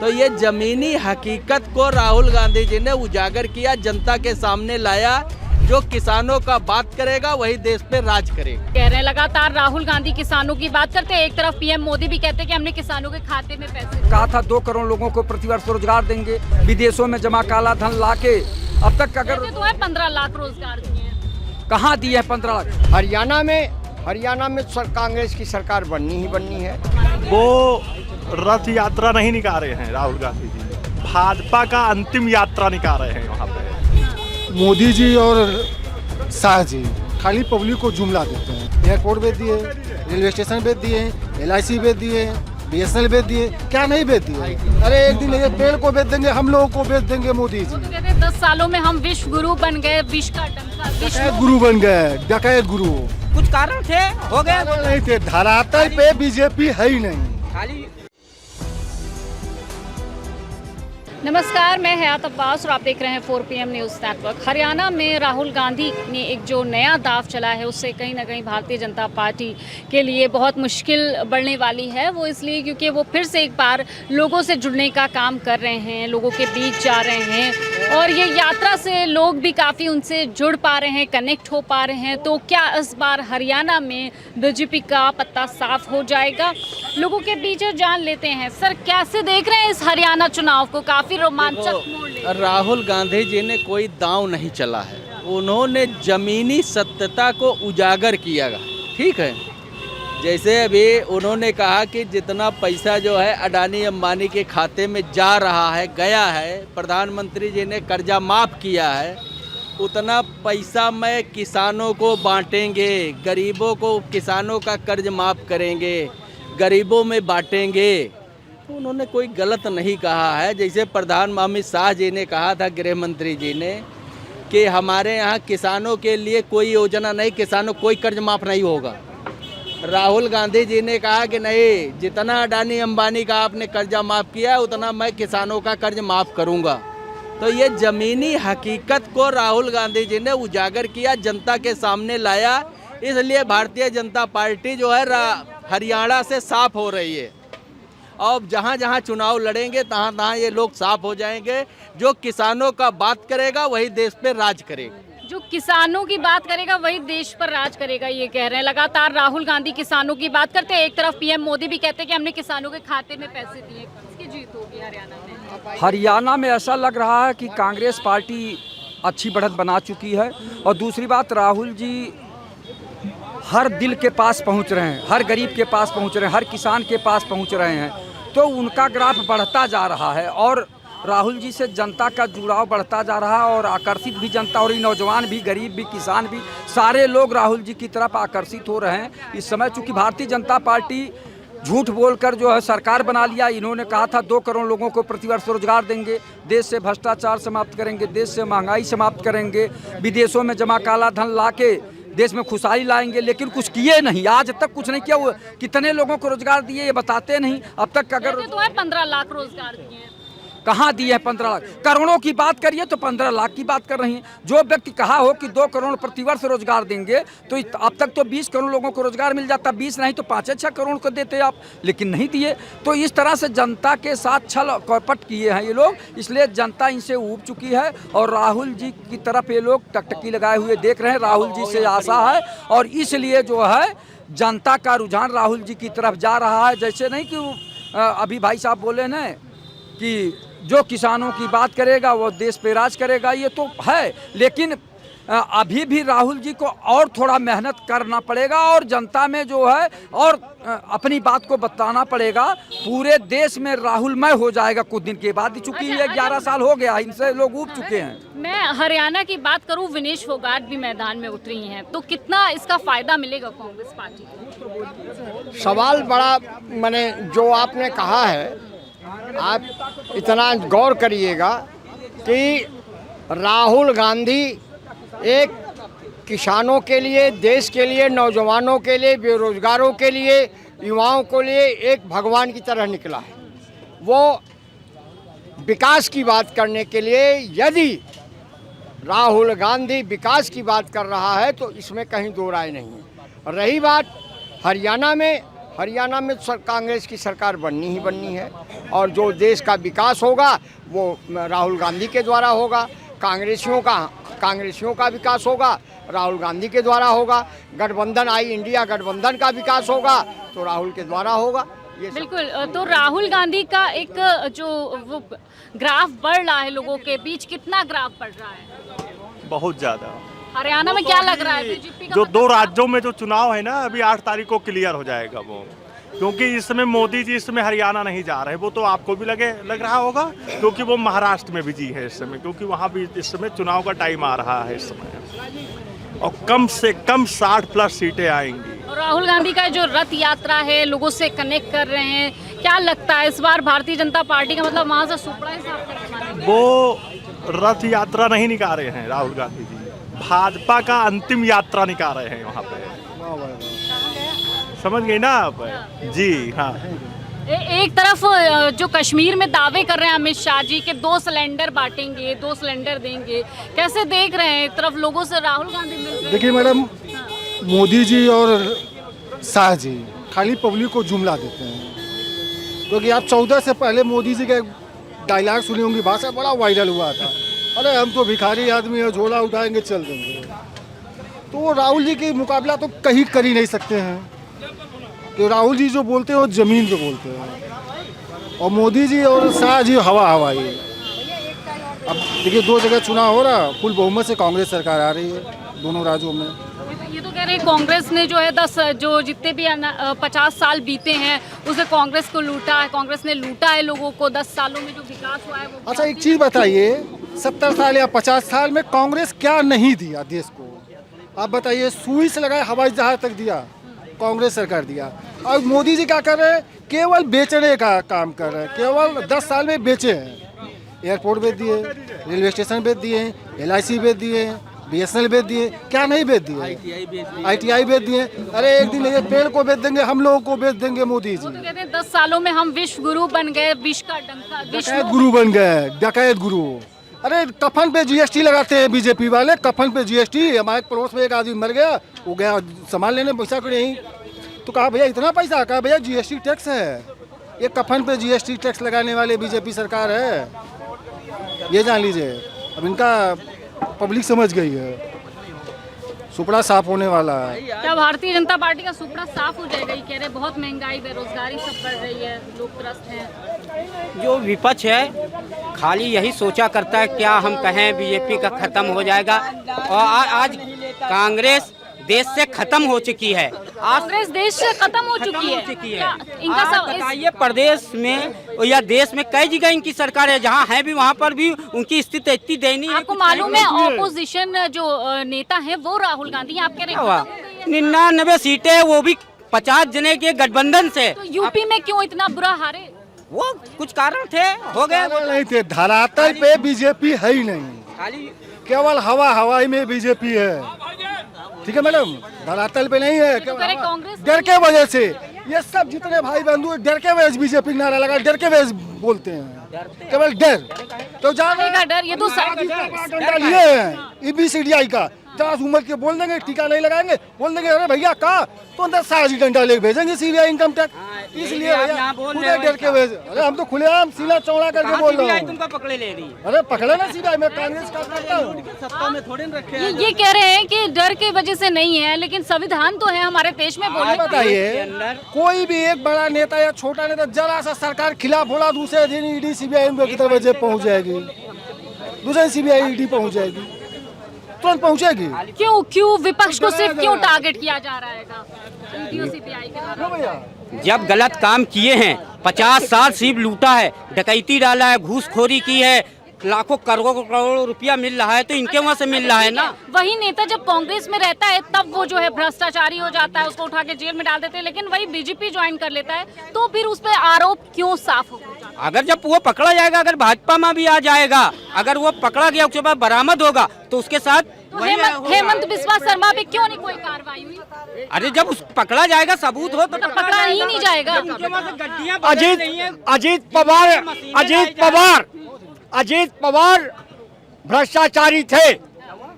तो ये ज़मीनी हकीकत को राहुल गांधी जी ने उजागर किया, जनता के सामने लाया। जो किसानों का बात करेगा वही देश पे राज करेगा। कह रहे हैं लगातार राहुल गांधी किसानों की बात करते हैं, एक तरफ पीएम मोदी भी कहते हैं कि हमने किसानों के खाते में पैसे कहा था 2 करोड़ लोगों को प्रतिवर्ष रोजगार देंगे, विदेशों में जमा काला धन लाके अब तक अगर तो है 15 लाख रोजगार दिए हैं। कहाँ दिए हैं 15 लाख? हरियाणा में कांग्रेस की सरकार बननी है। वो रथ यात्रा नहीं निकाल रहे हैं राहुल गांधी जी, भाजपा का अंतिम यात्रा निकाल रहे हैं वहाँ पे। मोदी जी और शाह जी खाली पब्लिक को जुमला देते हैं। एयरपोर्ट बेच दिए, रेलवे स्टेशन बेच दिए, LIC बेच दिए, BSNL बेच दिए, क्या नहीं बेच दिए? अरे एक दिन ये पेड़ को बेच देंगे, हम लोगों को बेच देंगे मोदी जी। तो कहते हैं 10 सालों में हम विश्व गुरु बन गए, विश्व का डकैत गुरु बन गए, डकैत गुरु। कुछ कारण थे, हो गया नहीं थे, धरातल पे बीजेपी है ही नहीं। खाली। नमस्कार, मैं हयात अब्बास और आप देख रहे हैं 4 PM न्यूज़ नेटवर्क। हरियाणा में राहुल गांधी ने एक जो नया दाव चला है उससे कहीं ना कहीं भारतीय जनता पार्टी के लिए बहुत मुश्किल बढ़ने वाली है। वो इसलिए क्योंकि वो फिर से एक बार लोगों से जुड़ने का काम कर रहे हैं, लोगों के बीच जा रहे हैं और ये यात्रा से लोग भी काफ़ी उनसे जुड़ पा रहे हैं, कनेक्ट हो पा रहे हैं। तो क्या इस बार हरियाणा में बीजेपी का पत्ता साफ हो जाएगा? लोगों के बीच जान लेते हैं। सर, कैसे देख रहे हैं इस हरियाणा चुनाव को? काफ़ी रोमांचक मोड़ ले। राहुल गांधी जी ने कोई दांव नहीं चला है, उन्होंने जमीनी सत्यता को उजागर किया। ठीक है, जैसे अभी उन्होंने कहा कि जितना पैसा जो है अडानी अंबानी के खाते में जा रहा है, गया है, प्रधानमंत्री जी ने कर्जा माफ़ किया है, उतना पैसा मैं किसानों को बांटेंगे, गरीबों को किसानों का कर्ज माफ़ करेंगे, गरीबों में बांटेंगे। तो उन्होंने कोई गलत नहीं कहा है। जैसे प्रधान अमित शाह जी ने कहा था, गृह मंत्री जी ने, कि हमारे यहाँ किसानों के लिए कोई योजना नहीं, किसानों कोई कर्ज माफ़ नहीं होगा। राहुल गांधी जी ने कहा कि नहीं, जितना अडानी अंबानी का आपने कर्जा माफ़ किया उतना मैं किसानों का कर्ज माफ़ करूँगा। तो ये ज़मीनी हकीकत को राहुल गांधी जी ने उजागर किया, जनता के सामने लाया। इसलिए भारतीय जनता पार्टी जो है हरियाणा से साफ हो रही है। और जहाँ जहाँ चुनाव लड़ेंगे तहाँ तहाँ ये लोग साफ हो जाएंगे। जो किसानों का बात करेगा वही देश पे राज करेगा। जो किसानों की बात करेगा वही देश पर राज करेगा, ये कह रहे हैं। लगातार राहुल गांधी किसानों की बात करते हैं, एक तरफ पीएम मोदी भी कहते हैं कि हमने किसानों के खाते में पैसे दिए। किसकी जीत होगी हरियाणा में? हरियाणा में ऐसा लग रहा है कि कांग्रेस पार्टी अच्छी बढ़त बना चुकी है। और दूसरी बात, राहुल जी हर दिल के पास पहुंच रहे हैं, हर गरीब के पास पहुंच रहे हैं, हर किसान के पास पहुंच रहे हैं। तो उनका ग्राफ बढ़ता जा रहा है और राहुल जी से जनता का जुड़ाव बढ़ता जा रहा है और आकर्षित भी जनता हो रही, नौजवान भी, गरीब भी, किसान भी, सारे लोग राहुल जी की तरफ आकर्षित हो रहे हैं इस समय। चूँकि भारतीय जनता पार्टी झूठ बोलकर जो है सरकार बना लिया। इन्होंने कहा था 2 करोड़ लोगों को प्रतिवर्ष रोजगार देंगे, देश से भ्रष्टाचार समाप्त करेंगे, देश से महंगाई समाप्त करेंगे, विदेशों में जमा काला धन लाके देश में खुशहाली लाएंगे, लेकिन कुछ किए नहीं। आज तक कुछ नहीं किया। वो कितने लोगों को रोजगार दिए ये बताते नहीं अब तक। अगर तो है 15 लाख रोजगार दिए हैं। कहाँ दिए हैं 15 लाख? करोड़ों की बात करिए तो 15 लाख की बात कर रही हैं। जो व्यक्ति कहा हो कि 2 करोड़ प्रतिवर्ष रोजगार देंगे तो अब तक तो 20 करोड़ लोगों को रोजगार मिल जाता, 20 नहीं तो 5-6 करोड़ को देते आप, लेकिन नहीं दिए। तो इस तरह से जनता के साथ छल कपट किए हैं ये लोग, इसलिए जनता इनसे ऊब चुकी है। और राहुल जी की तरफ ये लोग टकटकी लगाए हुए देख रहे हैं। राहुल जी से आशा है और इसलिए जो है जनता का रुझान राहुल जी की तरफ जा रहा है। जैसे नहीं कि अभी भाई साहब बोले ना कि जो किसानों की बात करेगा वो देश पे राज करेगा, ये तो है, लेकिन अभी भी राहुल जी को और थोड़ा मेहनत करना पड़ेगा और जनता में जो है और अपनी बात को बताना पड़ेगा। पूरे देश में राहुलमय हो जाएगा कुछ दिन के बाद। चूंकि ये 11 साल हो गया, इनसे लोग ऊब चुके हैं। मैं हरियाणा की बात करूं, विनेश फोगाट भी मैदान में उतरी हैं, तो कितना इसका फायदा मिलेगा कांग्रेस पार्टी को? सवाल बड़ा, मैंने जो आपने कहा है, आप इतना गौर करिएगा कि राहुल गांधी एक किसानों के लिए, देश के लिए, नौजवानों के लिए, बेरोजगारों के लिए, युवाओं के लिए एक भगवान की तरह निकला है। वो विकास की बात करने के लिए, यदि राहुल गांधी विकास की बात कर रहा है तो इसमें कहीं दो राय नहीं है। रही बात हरियाणा में, हरियाणा में कांग्रेस की सरकार बननी ही बननी है और जो देश का विकास होगा वो राहुल गांधी के द्वारा होगा। कांग्रेसियों का विकास होगा राहुल गांधी के द्वारा होगा। गठबंधन इंडिया गठबंधन का विकास होगा तो राहुल के द्वारा होगा। ये बिल्कुल, तो राहुल गांधी का एक जो वो ग्राफ बढ़ रहा है लोगों के बीच, कितना ग्राफ बढ़ रहा है? बहुत ज़्यादा। हरियाणा में क्या लग रहा है बीजेपी का जो मतलब 2 राज्यों में जो चुनाव है ना, अभी 8 तारीख को क्लियर हो जाएगा वो, क्योंकि इस समय मोदी जी इस समय हरियाणा नहीं जा रहे। वो तो आपको भी लग रहा होगा, क्योंकि वो महाराष्ट्र में बिजी है इस समय, क्योंकि वहाँ भी इस समय चुनाव का टाइम आ रहा है इस समय, और कम से कम 60+ सीटें आएंगी। और राहुल गांधी का जो रथ यात्रा है, लोगों से कनेक्ट कर रहे हैं, क्या लगता है इस बार भारतीय जनता पार्टी का मतलब वहाँ से सुपड़ा ही साफ करवाना? वो रथ यात्रा नहीं निकाल रहे हैं राहुल गांधी जी, भाजपा का अंतिम यात्रा निकाल रहे हैं वहाँ पे। समझ गए ना आप? जी हाँ। एक तरफ जो कश्मीर में दावे कर रहे हैं अमित शाह जी के 2 सिलेंडर बांटेंगे, 2 सिलेंडर देंगे, कैसे देख रहे हैं? एक तरफ लोगों से राहुल गांधी मिल रहे हैं। देखिए मैडम, मोदी जी और शाह जी खाली पब्लिक को जुमला देते हैं, क्योंकि आप 14 से पहले मोदी जी का डायलॉग सुनी होंगी, भाषा बड़ा वायरल हुआ था, अरे हम तो भिखारी आदमी है, झोला उठाएंगे चल देंगे। तो राहुल जी की मुकाबला तो कहीं कर ही नहीं सकते हैं, कि राहुल जी जो बोलते हैं वो ज़मीन पे बोलते हैं, और मोदी जी और शाह जी हवा हवाई। अब देखिए 2 जगह चुनाव हो रहा, फुल बहुमत से कांग्रेस सरकार आ रही है दोनों राज्यों में। ये तो कह रहे हैं कांग्रेस ने जो है 10 जो जितने भी 50 साल बीते हैं उसे कांग्रेस को लूटा है, कांग्रेस ने लूटा है लोगों को। 10 सालों में जो विकास हुआ है वो। अच्छा एक चीज़ बताइए, 70 साल या 50 साल में कांग्रेस क्या नहीं दिया देश को? आप बताइए, सुई से लगाए हवाई जहाज तक दिया कांग्रेस सरकार दिया। और मोदी जी क्या कर रहे हैं? केवल बेचने का काम कर रहे हैं, केवल 10 साल में बेचे हैं। एयरपोर्ट बेच दिए, रेलवे स्टेशन बेच दिए, LIC बेच दिए, BSNL बेच दिए, क्या नहीं बेच दिए? ITI बेच दिए। अरे एक दिन ये पेड़ को बेच देंगे, हम लोगों को बेच देंगे मोदी जी। वो तो कहते हैं 10 सालों में हम विश्व गुरु बन गए, विश्व का डंका, डकैत गुरु बन गए, डकैत गुरु। अरे कफन पे GST लगाते हैं बीजेपी वाले, कफन पे GST। हमारे पड़ोस में एक आदमी मर गया, वो गया सामान लेने, पैसा को नहीं, तो कहा भैया इतना पैसा? कहा भैया GST टैक्स है, ये कफन पे GST टैक्स लगाने वाले बीजेपी सरकार है, ये जान लीजिए। अब इनका पब्लिक समझ गई है, सुपड़ा साफ होने वाला है। क्या भारतीय जनता पार्टी का सुपड़ा साफ हो जाएगा? ये कह रहे हैं बहुत महंगाई, बेरोजगारी सब बढ़ रही है, लोग त्रस्त हैं। जो विपक्ष है खाली यही सोचा करता है क्या हम कहें बीजेपी का खत्म हो जाएगा, और आज कांग्रेस देश से खत्म हो चुकी है। कांग्रेस देश से खत्म हो चुकी है। क्या इनका आप बताइए, प्रदेश में या देश में कई जगह इनकी सरकार है, जहाँ है भी वहाँ पर भी उनकी स्थिति इतनी दयनीय है। आपको मालूम है ऑपोजिशन जो नेता है वो राहुल गांधी, आप कह रहे हैं 99 सीटें, वो भी 50 जने के गठबंधन से। तो यूपी में क्यों इतना बुरा हारे? वो कुछ कारण थे, हो गए नहीं थे, धरातल पे बीजेपी है ही नहीं, खाली केवल हवाई में बीजेपी है। ठीक है मैडम, धरातल पे नहीं है, कांग्रेस डर के वजह से ये सब जितने भाई बंधु डर के वजह बीजेपी नारा लगा, डर के वजह बोलते हैं, केवल डर। तो का डर, ये तो डंडा लिए हैं EBCDI का, 50 उम्र के बोल देंगे टीका नहीं लगाएंगे, बोल देंगे अरे भैया कहा तो अंदर साजी डंडा लेके भेजेंगे CBI इनकम टैक्स। इसलिए भैया डर के वजह, अरे हम तो खुलेआम सीना चौड़ा करके बोल रहे हैं। तुमको पकड़े ले रही, अरे पकड़े ना CBI, मैं कांग्रेस का करता हूँ। सत्ता में थोड़े न रखे हैं। ये कह रहे हैं कि डर की वजह से नहीं है, लेकिन संविधान तो है हमारे देश में। बोलने का बताइए, कोई भी एक बड़ा नेता या छोटा नेता जरा सा सरकार खिलाफ बोला, दूसरे दिन ED CBI की तरफ पहुँच जाएगी, दूसरे CBI ED पहुँच जाएगी, तुरंत पहुँचेगी। क्यों विपक्ष को सिर्फ क्यों टारगेट किया जा रहा है? CBI के द्वारा जब गलत काम किए हैं, 50 साल सिर्फ लूटा है, डकैती डाला है, घूसखोरी की है, लाखों करोड़ों रुपया मिल रहा है, तो इनके वहाँ से मिल रहा है ना। वही नेता जब कांग्रेस में रहता है तब वो जो है भ्रष्टाचारी हो जाता है, उसको उठा के जेल में डाल देते हैं, लेकिन वही बीजेपी ज्वाइन कर लेता है तो फिर उस पर आरोप क्यों साफ हो जाता है? अगर जब वो पकड़ा जाएगा, अगर भाजपा में भी आ जाएगा, अगर वो पकड़ा गया उसके बाद बरामद होगा तो उसके साथ तो हेमंत बिस्वा शर्मा पे क्यों नहीं कोई कार्रवाई हुई? अरे जब उस पकड़ा जाएगा, सबूत हो तो पकड़ा ही नहीं जाएगा। अजीत पवार भ्रष्टाचारी थे,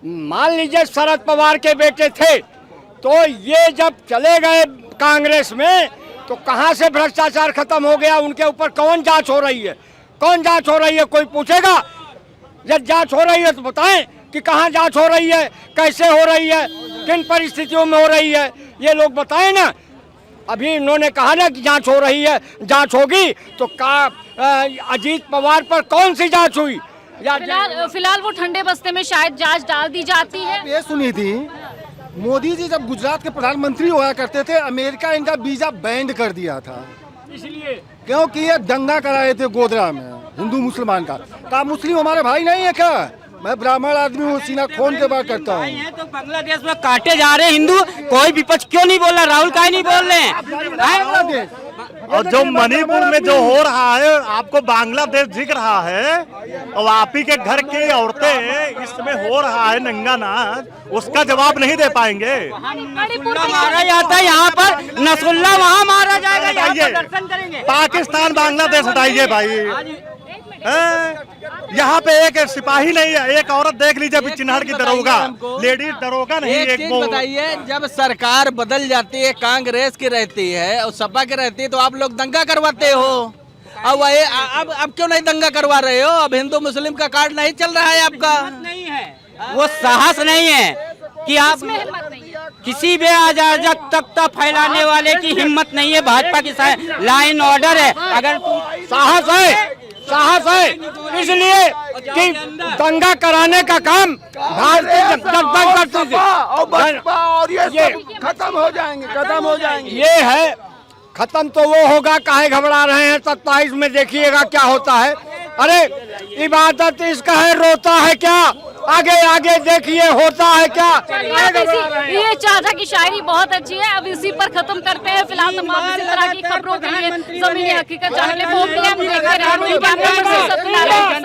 मान लीजिए शरद पवार के बेटे थे, तो ये जब चले गए कांग्रेस में तो कहाँ से भ्रष्टाचार खत्म हो गया? उनके ऊपर कौन जांच हो रही है? कौन जांच हो रही है? कोई पूछेगा? जब जांच हो रही है तो बताएं कि कहाँ जांच हो रही है, कैसे हो रही है, किन परिस्थितियों में हो रही है, ये लोग बताएं ना। अभी इन्होंने कहा ना कि जांच हो रही है, जांच होगी तो अजीत पवार पर कौन सी जांच हुई? फिलहाल वो ठंडे बस्ते में शायद जांच डाल दी जाती है। ये सुनी थी, मोदी जी जब गुजरात के प्रधानमंत्री हुआ करते थे, अमेरिका इनका वीजा बैंड कर दिया था, इसलिए क्योंकि ये दंगा कराए थे गोधरा में हिंदू मुसलमान का मुस्लिम हमारे भाई नहीं है क्या? मैं ब्राह्मण आदमी हूँ, सीना खोल के बात करता हूँ। तो बांग्लादेश में काटे जा रहे हिंदू, कोई विपक्ष क्यों नहीं बोल रहा? राहुल का नहीं बोल रहे हैं? और जो मणिपुर में जो हो रहा है, आपको बांग्लादेश दिख रहा है, और आप ही के घर की औरतें इसमें हो रहा है नंगा नाच, उसका जवाब नहीं दे पाएंगे। मारा जाता है यहाँ पर, नसरुल्लाह वहाँ मारा जाएगा, यहाँ पर दर्शन करेंगे। पाकिस्तान बांग्लादेश हटाइए भाई। यहाँ पे एक सिपाही नहीं है, एक औरत देख लीजिए चिन्हड़ की दरोगा, लेडीज दरोगा नहीं। एक चीज बताइए, जब सरकार बदल जाती है, कांग्रेस की रहती है और सपा की रहती है, तो आप लोग दंगा करवाते हो। अब क्यों नहीं दंगा करवा रहे हो? अब हिंदू मुस्लिम का कार्ड नहीं चल रहा है आपका? नहीं है, वो साहस नहीं है कि आप किसी भी अराजक तख्ता फैलाने वाले की हिम्मत नहीं है। भाजपा की लाइन ऑर्डर है, अगर साहस है, साहस है, इसलिए कि दंगा कराने का काम भारतीय जनता पार्टी करती थी, और ये खत्म हो जाएंगे, खत्म हो जाएंगे। ये है खत्म, तो वो होगा, काहे घबरा रहे हैं? 27 में देखिएगा क्या होता है। अरे इबादत इसका है, रोता है क्या? आगे आगे देखिए होता है क्या। ये चाचा की शायरी बहुत अच्छी है। अब इसी पर खत्म करते हैं। फिलहाल तमाम इसी तरह की खबरों के लिए ज़मीनी हकीकत जानने के लिए 4PM देखते रहिए।